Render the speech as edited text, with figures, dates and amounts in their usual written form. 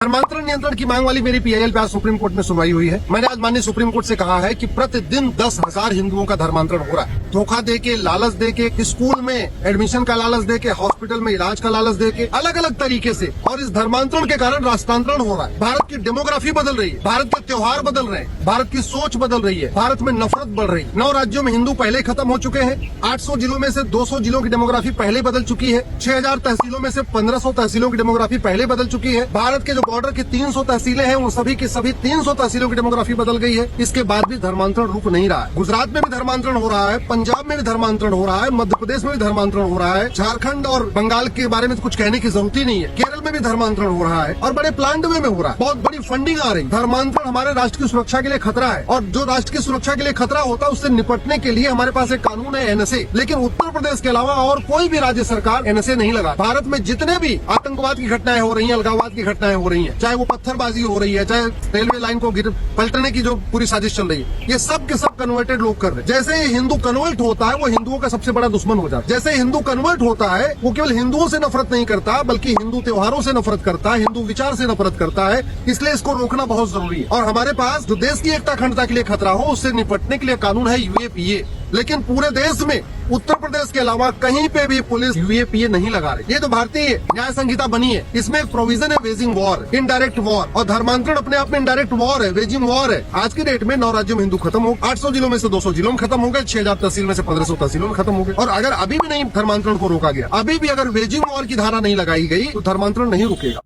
धर्मांतरण नियंत्रण की मांग वाली मेरी पीआईएल पे आज सुप्रीम कोर्ट में सुनवाई हुई है। मैंने आज माननीय सुप्रीम कोर्ट से कहा है कि प्रतिदिन 10,000 हिंदुओं का धर्मांतरण हो रहा है। धोखा देके, लालच देके, स्कूल में एडमिशन का लालच देके, हॉस्पिटल में इलाज का लालच देके, अलग अलग तरीके से, और इस धर्मांतरण के कारण राष्ट्रांतरण हो रहा है। भारत की डेमोग्राफी बदल रही है, भारत के त्योहार बदल रहे हैं, भारत की सोच बदल रही है, भारत में नफरत बढ़ रही है। 9 राज्यों में हिंदू पहले खत्म हो चुके हैं। 800 जिलों में से 200 जिलों की डेमोग्राफी पहले बदल चुकी है। 6,000 तहसीलों में से 1,500 तहसीलों की डेमोग्राफी पहले बदल चुकी है। भारत के जो बॉर्डर की 300 तहसीलें हैं, उन सभी की सभी 300 तहसीलों की डेमोग्राफी बदल गई है। इसके बाद भी धर्मांतरण रुक नहीं रहा है। गुजरात में भी धर्मांतरण हो रहा है, पंजाब में भी धर्मांतरण हो रहा है, मध्य प्रदेश में भी धर्मांतरण हो रहा है, झारखंड और बंगाल के बारे में तो कुछ कहने की जरूरत ही नहीं है। केरल में भी धर्मांतरण हो रहा है और बड़े प्लान्ड वे में हो रहा है। बहुत बड़ी फंडिंग आ रही है। धर्मांतरण हमारे राष्ट्र की सुरक्षा के लिए खतरा है, और जो राष्ट्र की सुरक्षा के लिए खतरा होता है उससे निपटने के लिए हमारे पास एक कानून है, एनएसए। लेकिन उत्तर प्रदेश के अलावा और कोई भी राज्य सरकार एनएसए नहीं लगा। भारत में जितने भी आतंकवाद की घटनाएं हो रही है, अलगाववाद की घटनाएं हो रही है, चाहे वो पत्थरबाजी हो रही है, चाहे रेलवे लाइन को पलटने की जो पूरी साजिश चल रही है, ये सब के सब कन्वर्टेड लोग कर रहे हैं। जैसे ही हिंदू कन्वर्ट होता है वो हिंदुओं का सबसे बड़ा दुश्मन हो जाता है। जैसे हिंदू कन्वर्ट होता है वो केवल हिंदुओं से नफरत नहीं करता, बल्कि हिंदू त्योहारों से नफरत करता है, हिंदू विचार से नफरत करता है। इसलिए इसको रोकना बहुत जरूरी है। और हमारे पास जो देश की एकता अखंडता के लिए खतरा हो, उससे निपटने के लिए कानून है यूएपीए। लेकिन पूरे देश में उत्तर प्रदेश के अलावा कहीं पे भी पुलिस यूएपीए नहीं लगा रही। ये तो भारतीय न्याय संहिता बनी है, इसमें एक प्रोविजन है वेजिंग वॉर, इनडायरेक्ट वॉर, और धर्मांतरण अपने आप में इनडायरेक्ट वॉर है, वेजिंग वॉर है। आज की डेट में 9 राज्यों में हिंदू खत्म हो, 800 जिलों में से 200 जिलों में खत्म हो गए, 6,000 तहसील में से 1,500 तहसीलों में खत्म हो गए। और अगर अभी भी नहीं धर्मांतरण को रोका गया, अभी भी अगर वेजिंग वॉर की धारा नहीं लगाई गई, तो धर्मांतरण नहीं रुकेगा।